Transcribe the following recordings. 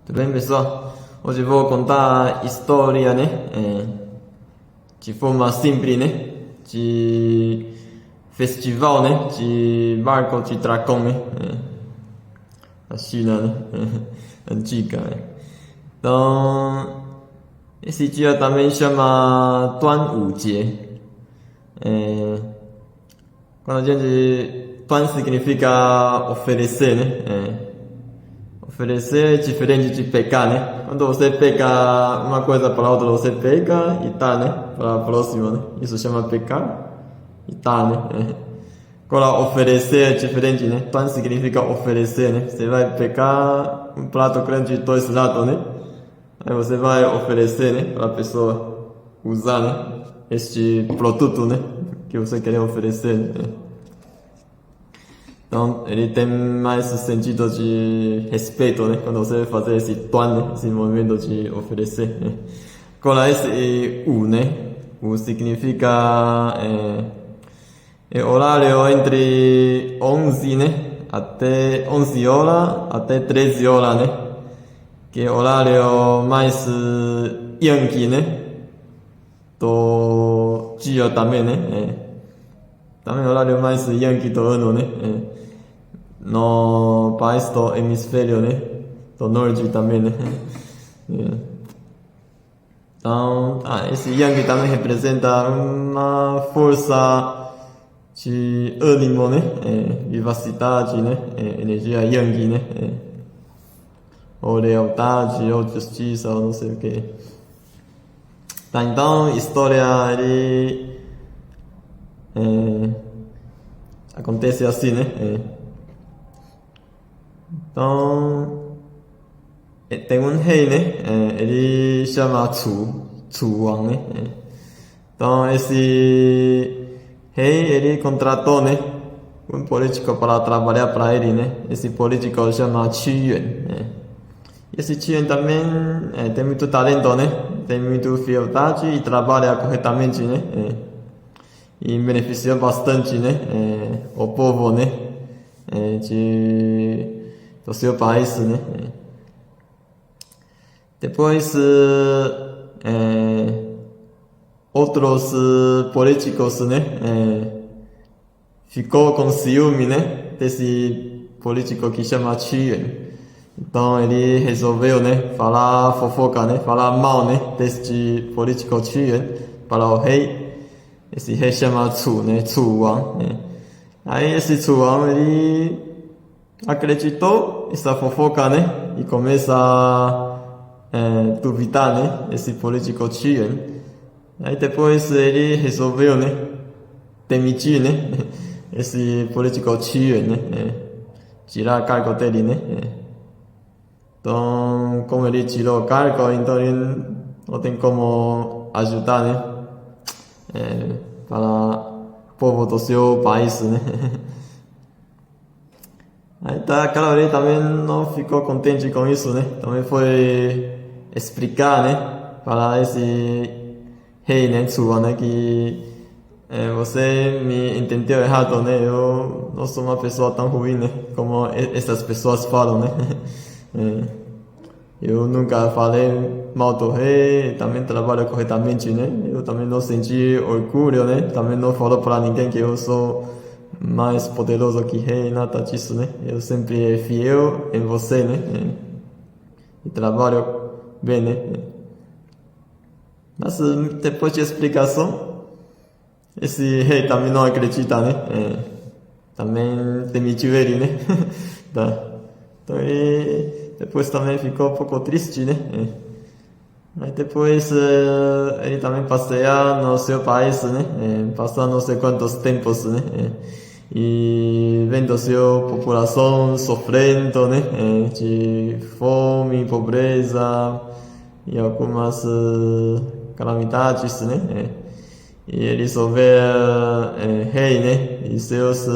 Tudo bem, pessoal? Hoje vou contar a história, né? De forma simples, né? De festival, né? De barco de dragão, né? Da China, né? Antiga, né? Então, esse dia também chama 端午节. Quando a gente... 端 significa oferecer, né? Oferecer é diferente de pecar, né? Quando você pega uma coisa para outra, você pega e tá, né? Para a próxima, né? Isso chama pecar e tá, né? Agora, oferecer é diferente, né? Tuan significa oferecer, né? Você vai pegar um prato grande de 2 lados, né? Aí você vai oferecer, né? Para a pessoa usar, né? Este produto, né? Que você quer oferecer, né? Então, ele tem mais sentido de respeito, né? Quando você vai fazer esse tuan, né? Esse movimento de oferecer, né? Agora, esse né? Significa horário entre 11, né? Até 11 horas até 13 horas, né? Que é horário mais yankee, né? Do dia também, né? Também horário mais yankee do ano, né? No país do hemisfério, né? Do norte também, né? Então, esse Yang também representa uma força de ânimo, né? Vivacidade, né? Energia Yang, né? Ou lealdade, ou justiça, ou não sei o que. Tá, então, a história, ele... acontece assim, né? Então, tem um rei, né? Ele chama Chu Wang, né? Então, esse rei, ele contratou, né? Um político para trabalhar para ele, né? Esse político chama Qu Yuan, né? Esse Qu Yuan também tem muito talento, né? Tem muito fialdade e trabalha corretamente, né? E beneficiou bastante, né? O povo, né? Do seu país, né? Depois, outros políticos, né? Ficou com ciúme, né? Desse político que chama Qu Yuan. Então ele resolveu, né? Falar fofoca, né? Falar mal, né? Deste político Qu Yuan para o rei. Esse rei chama Chu, né? Chu Wang, né? Aí esse Chu Wang, ele acreditou essa fofoca, né? E começa a duvidar, né? Esse político Qu Yuan. Aí depois ele resolveu, né? Demitir, né? Esse político Qu Yuan, né? Tirar o cargo dele, né? Então, como ele tirou o cargo, então ele não tem como ajudar, né? Para o povo do seu país, né? Aí tá, claro, ele também não ficou contente com isso, né? Também foi explicar, né? Para esse rei, né? Chu, né? Que você me entendeu errado, né? Eu não sou uma pessoa tão ruim, né? Como essas pessoas falam, né? Eu nunca falei mal do rei, também trabalho corretamente, né? Eu também não senti orgulho, né? Também não falo para ninguém que eu sou mais poderoso que rei, nada disso, né? Eu sempre fiel em você, né? E trabalho bem, né? Mas depois de explicação, esse rei também não acredita, né? Também demitiu ele, né? Tá. Então ele depois também ficou um pouco triste, né? Aí depois ele também passeia no seu país, né? Passar não sei quantos tempos, né? E vendo sua população sofrendo, né? De fome, pobreza e algumas calamidades, né? E ele só vê rei, né? E seus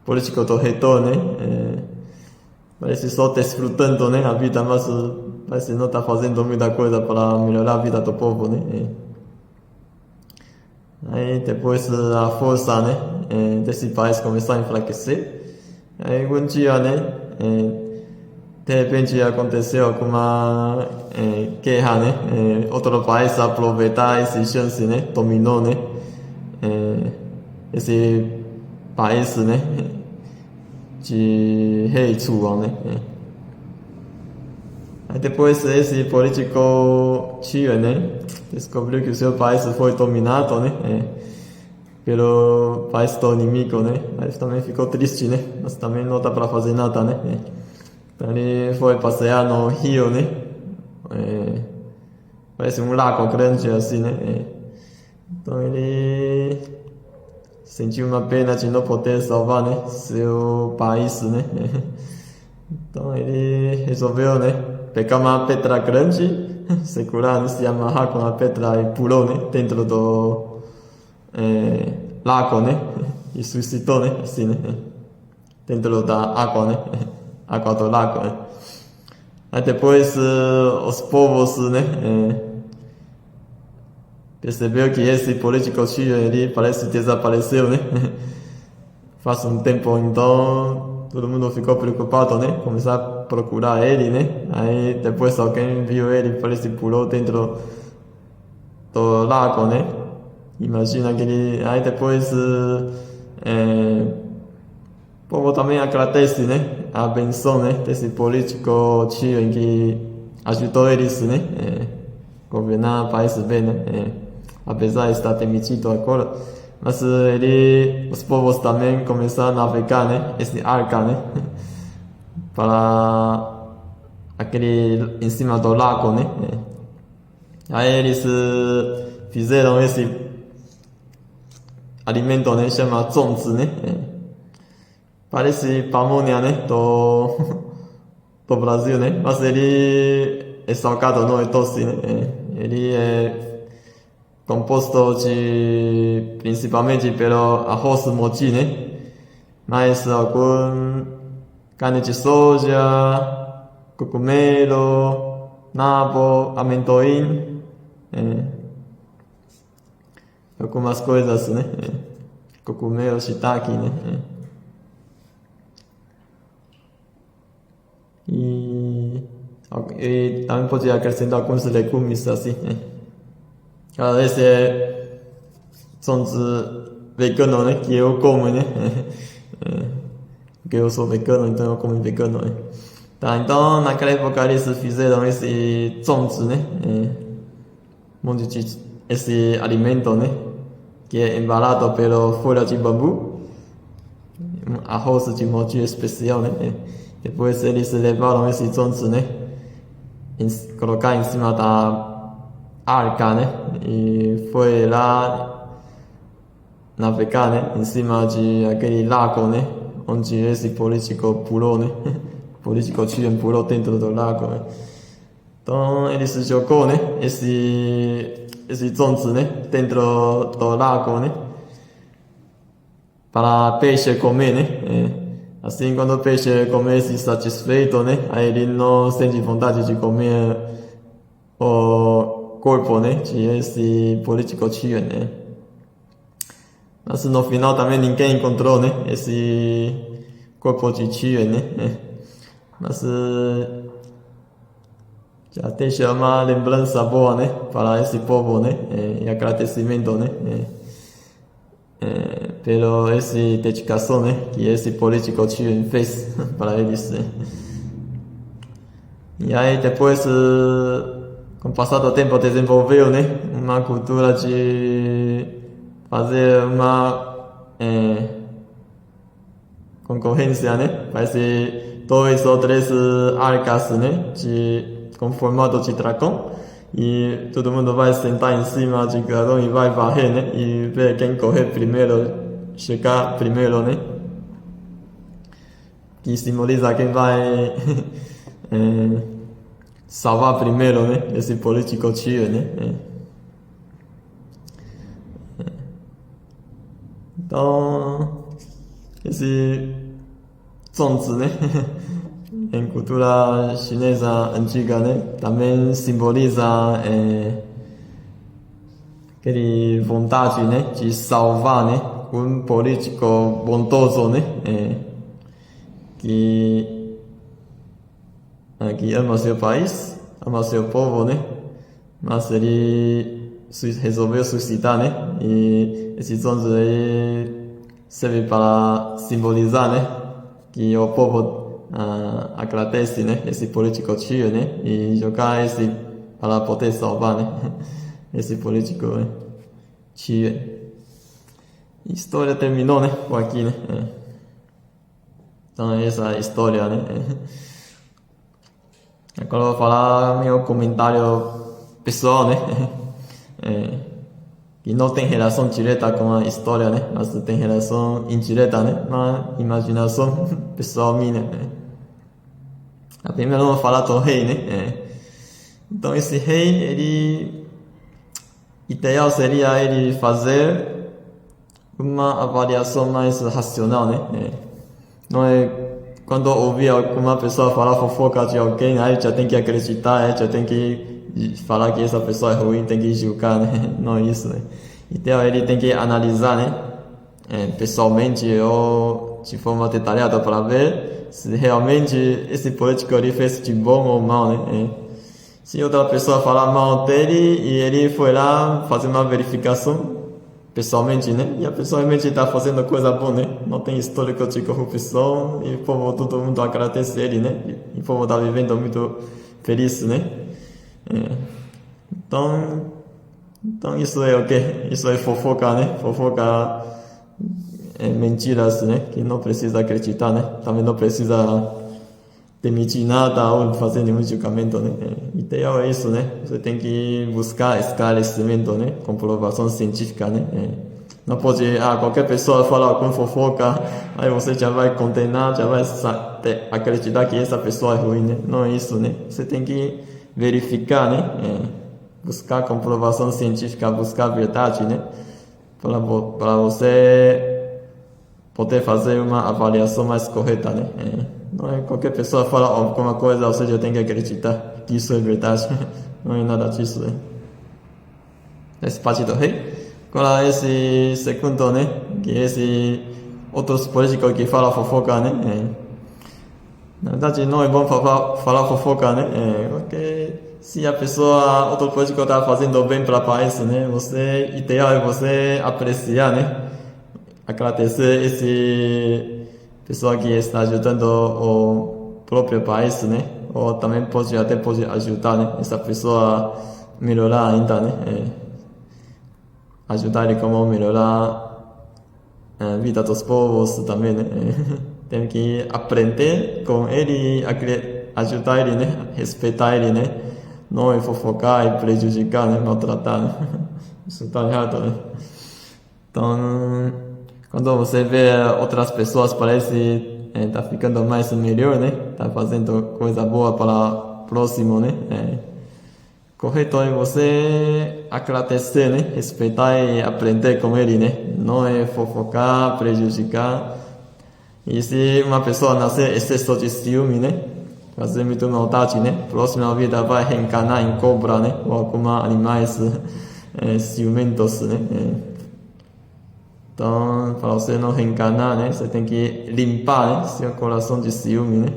políticos do reitor, né? Parece só desfrutando, né? A vida, mas parece não tá fazendo muita coisa para melhorar a vida do povo, né? Aí depois a força, né? Desse país começou a enfraquecer. Aí um dia, né? de repente aconteceu alguma guerra, né? Outro país aproveitar esse chance, né? Dominou, né? Esse país, né? De rei Chuang, né? Aí depois esse político Qi né? Descobriu que o seu país foi dominado, né? Pelo país do inimigo, né? Aí também ficou triste, né? Mas também não dá pra fazer nada, né? Então ele foi passear no rio, né? Parece um lago grande assim, né? Então ele sentiu uma pena de não poder salvar, né? Seu país, né? Então ele resolveu, né? Pegar uma pedra grande, segurar, né? Se amarrar com a pedra e pulou, né? Dentro do lago, né? E suscitou, né? Assim, né? Dentro da água, né? Água do lago, né? Aí depois os povos, né? Percebeu que esse político Xi ele parece desapareceu, né? Faz um tempo, então todo mundo ficou preocupado, né? Começar a procurar ele, né? Aí depois alguém viu ele, parece que pulou dentro do lago, né? Imagina que ele... Aí depois o povo também agradece, né? A benção, né? Desse político Xi que ajudou eles, né? Governar o país bem, né? Apesar de estar demitido agora, mas os povos também começaram a navegar, né? Esse arca, né? Para aquele em cima do lago, né? Aí eles fizeram esse alimento, né? Chama 粽子, né? Parece pamonha, né? Do Brasil, né? Mas ele é salgado, não é doce, né? Ele é composto principalmente pelo arroz mochi, né? Mas algum carne de soja, cogumelo, nabo, amendoim, algumas coisas, né? Cogumelo, shiitake, né? E também pode acrescentar alguns legumes assim, né? Esse粽子 vegano, né? Que eu como, né? Porque eu sou vegano, então eu como vegano, né? Tá, então naquela época eles fizeram esse 粽子, né? Monte de esse alimento, né? Que é embalado pela folha de bambu, arroz de mochi especial, né? Depois eles levaram esse 粽子, né? Colocar em cima da arca, né? E foi lá navegar, né? Em cima de aquele lago, né? Onde esse político pulou, né? Político Xi pulou dentro do lago, né? Então eles jogou, né? Esse 粽子, né? Dentro do lago, né? Para peixe comer, né? Assim, quando o peixe come-se satisfeito, né? Aí ele não sente vontade de comer o corpo, né? De esse político Xi, né? Mas no final também ninguém encontrou, né? Esse corpo de Xi, né? Mas já deixa uma lembrança boa, né? Para esse povo, né? E agradecimento, né? Pelo esse dedicação, né? Que esse político Xi fez para eles, né? E aí depois, com o passar do tempo, desenvolveu, né? Uma cultura de fazer uma concorrência, né? Vai ser 2 ou 3 arcas, né? Com formato de dragão. E todo mundo vai sentar em cima de cada um e vai varrer, né? E ver quem correr primeiro, chegar primeiro, né? Que simboliza quem vai salvar primeiro, né? Esse político Xi, né? Então, esse 粽子, né? Em cultura chinesa antiga, né? Também simboliza aquele vontade, né? De salvar, né? Um político bondoso, né? Que que ama seu país, ama seu povo, né? Mas ele resolveu suicidar, né? E esse sonho aí serve para simbolizar, né? Que o povo agradece, né? Esse político tio, né? E jogar esse para poder salvar, né? Esse político, né? Tio. A história terminou, né? Por aqui, né? Então essa é a história, né? Agora eu vou falar meu comentário pessoal, né? Que não tem relação direta com a história, né? Mas tem relação indireta, né? Uma imaginação pessoal minha, né? A primeira eu vou falar do rei, né? Então esse rei, ele ideal seria ele fazer uma avaliação mais racional, né? Não é quando ouvir alguma pessoa falar fofoca de alguém, aí já tem que acreditar, já tem que falar que essa pessoa é ruim, tem que julgar, né? Não é isso, né? Então ele tem que analisar, né? Pessoalmente ou de forma detalhada para ver se realmente esse político ele fez de bom ou mal, né? Se outra pessoa falar mal dele e ele foi lá fazer uma verificação pessoalmente, né? E a pessoa realmente está fazendo coisa boa, né? Não tem histórico de corrupção e o povo, todo mundo agradece ele, né? E o povo está vivendo muito feliz, né? Então isso é o quê? Isso é fofoca, né? Fofoca é mentiras, né? Que não precisa acreditar, né? Também não precisa demitir nada ou fazer nenhum julgamento, né? Ideal é isso, né? Você tem que buscar esclarecimento, né? Comprovação científica, né? Não pode, qualquer pessoa fala com fofoca, aí você já vai condenar, já vai acreditar que essa pessoa é ruim, né? Não é isso, né? Você tem que verificar, né? Buscar comprovação científica, buscar verdade, né? Para você poder fazer uma avaliação mais correta, né? Não é qualquer pessoa fala alguma coisa, ou seja, tem que acreditar que isso é verdade. Não é nada disso, né? Esse parte do rei. Agora esse segundo, né? Que esse outros políticos que falam fofoca, né? Na verdade não é bom falar fofoca, né? Porque se a pessoa, outro político está fazendo bem para o país, né? Ideal é você apreciar, né? Agradecer esse pessoa que está ajudando o próprio país, né? Ou também pode ajudar, né? Essa pessoa melhorar ainda, né? Ajudar ele como melhorar a vida dos povos também, né? Tem que aprender com ele, ajudar ele, né? Respeitar ele, né? Não é fofocar e prejudicar, né? Maltratar, né? Isso está errado, né? Então, quando você vê outras pessoas, parece tá ficando mais melhor, né? Tá fazendo coisa boa para o próximo, né? Correto é você agradecer, né? Respeitar e aprender com ele, né? Não é fofocar, prejudicar. E se uma pessoa nascer excesso de ciúme, né? Fazer muito maldade, né? Próxima vida vai reencarnar em cobra, né? Ou alguns animais ciumentos, né? Então, para você não reencarnar, né? Você tem que limpar, né? Seu coração de ciúme, né?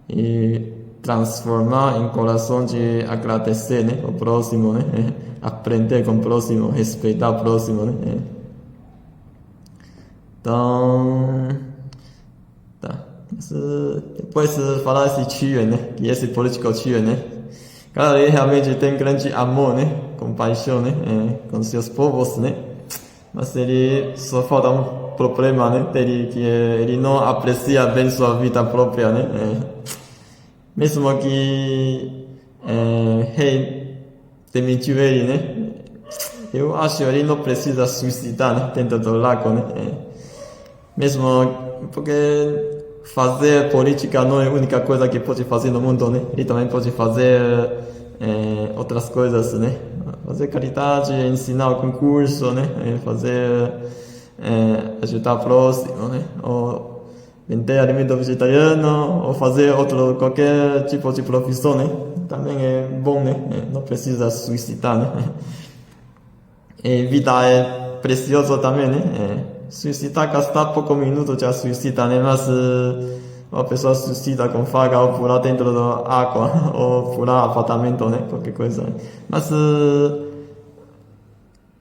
E transformar em coração de agradecer, né? O próximo, né? Aprender com o próximo, respeitar o próximo, né? Então, tá. Depois falar esse tio, né? Que esse político tio, né? Cara, ele realmente tem grande amor, né? Compaixão, né? Com seus povos, né? Mas ele só falta um problema, né? Dele, que ele não aprecia bem sua vida própria, né? Mesmo que rei demitiu ele, né? Eu acho que ele não precisa suicidar, né? Dentro do lago, né? Mesmo porque fazer política não é a única coisa que pode fazer no mundo, né? Ele também pode fazer outras coisas, né? Fazer caridade, ensinar o concurso, né? Fazer ajudar o próximo, né? Ou vender alimento vegetariano, ou fazer qualquer tipo de profissão, né? Também é bom, né? Não precisa suicidar, né? E vida é preciosa também, né? Suicidar, gastar pouco minuto já suicida, né? Mas ou a pessoa suicida com faca ou pular dentro da água ou pular apartamento, né? Qualquer coisa. Mas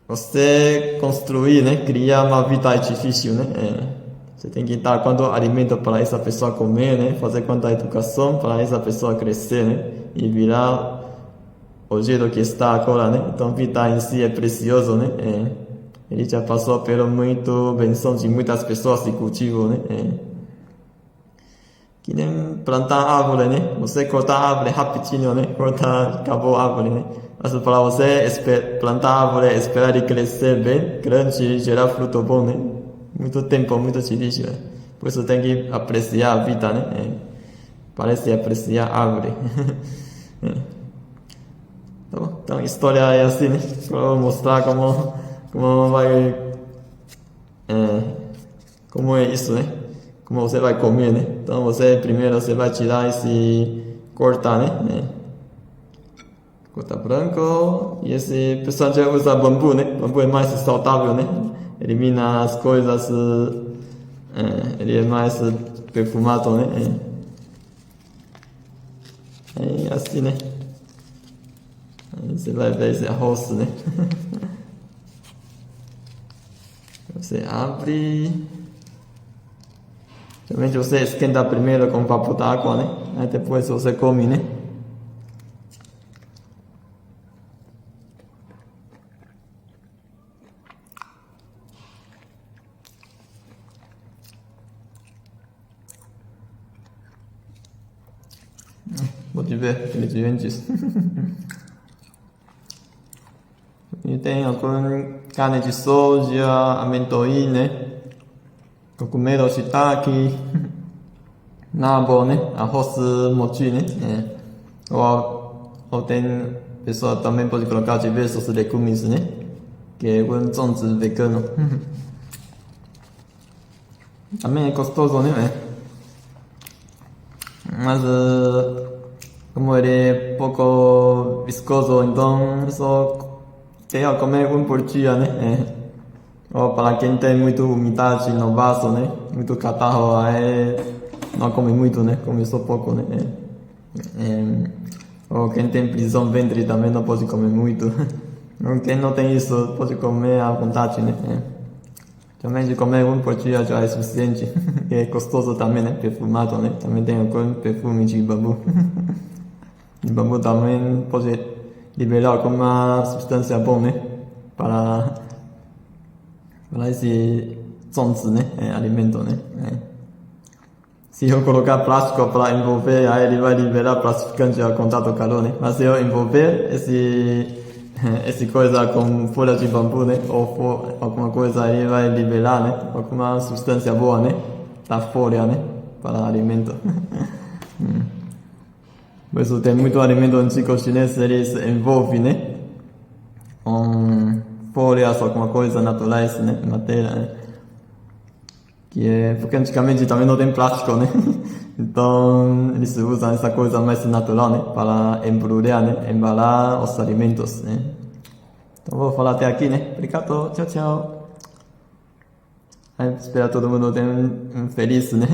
você construir, né? Criar uma vida é difícil, né? Você tem que dar quanto alimento para essa pessoa comer, né? Fazer quanta educação para essa pessoa crescer, né? E virar o jeito que está agora, né? Então, vida em si é precioso, né? Ele já passou pelo muito benção de muitas pessoas de cultivo, né? Que nem plantar árvore, né? Você cortar a árvore rapidinho, né? Cortar, acabou a árvore, né? Mas para você plantar árvore, esperar ele crescer bem, grande, gerar fruto bom, né? Muito tempo, muito difícil, né? Por isso tem que apreciar a vida, né? Parece apreciar a árvore. Então, a história é assim, né? Para mostrar como vai, como é isso, né? Como você vai comer, né? Então, primeiro você vai tirar esse, cortar, né? Corta branco, e esse pessoal já usa bambu, né? Bambu é mais saudável, né? Elimina as coisas, ele é mais perfumado, né? É assim, né? Você vai ver esse arroz, né? Você abre. Geralmente você esquenta primeiro com um copo d'água, né? Aí depois você come, né? Pode ver ingredientes. E tem algum carne de soja, amendoim, né? Cogumelo, shiitake, nabo, né? Arroz mochi, né? Ou tem pessoa também pode colocar diversos legumes, né? Que é um粽vegano. Também é gostoso, né? Mas como ele é pouco viscoso, então só quer comer um por dia, né? Ou para quem tem muita umidade no vaso, né? Muito catarro, aí não come muito, né? Come só pouco, né? Ou quem tem prisão ventre também não pode comer muito. Quem não tem isso pode comer à vontade, né? Também de comer um por dia já é suficiente. E é gostoso também, né? Perfumado, né? Também tem algum perfume de bambu. E bambu também pode liberar alguma substância boa, né? Para esse zonzi, né? Alimento, né? Se eu colocar plástico para envolver, aí ele vai liberar plastificante a contato calor, né? Mas se eu envolver esse coisa com folha de bambu, né? Ou alguma coisa aí vai liberar, né? Alguma substância boa, né? Da folha, né? Para alimento. Por isso tem muito alimento antigo chinês, eles envolvem, né? Com folhas, alguma coisa naturais, né? Matéria, né? Porque antigamente também não tem plástico, né? Então eles usam essa coisa mais natural, né? Para embrulhar, né? Embalar os alimentos, né? Então vou falar até aqui, né? Obrigado, tchau, tchau. Aí, espero todo mundo tenha um feliz, né?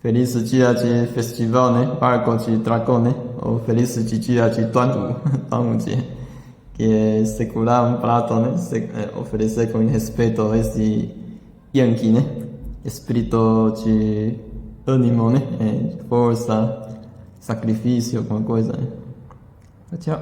Feliz dia de festival, né? Barco de dragão, né? Ou feliz dia de端午节, que é segurar um prato, né? Oferecer com respeito a esse Yankee, né? Espírito de ânimo, né? De força, sacrifício, alguma coisa, né? Tchau.